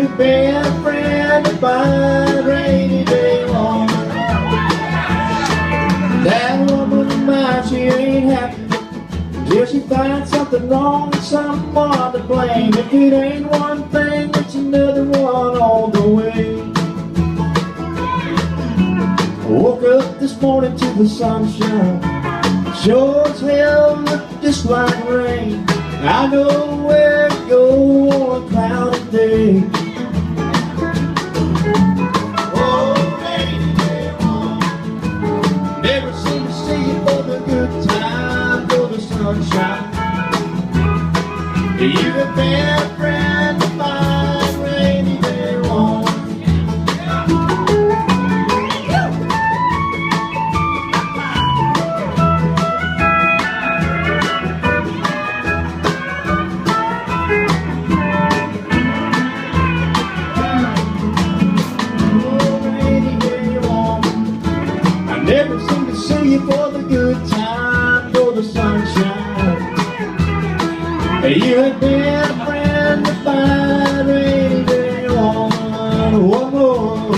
could be a friend of mine rainy day long. That woman of mine, she ain't happy till she finds something wrong and someone to blame. If it ain't one thing, it's another one on the way. I woke up this morning to the sunshine, sure as hell looked just like rain. I know where to go on a cloudy day. Oh, rainy day long. Never seem to see you for the good time, for the sunshine. You have been a friend of mine, rainy day long. Never seem to see you for the good time, for the sunshine. You had been a friend of mine, rainy day long. Whoa, whoa.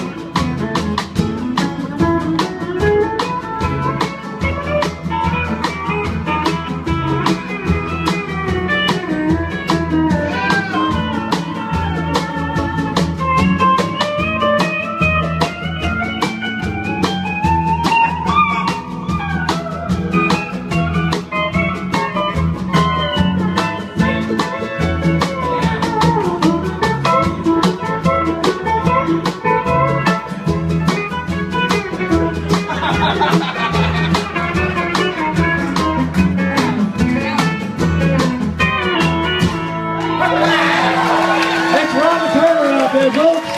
Thanks for all the turn out there, folks.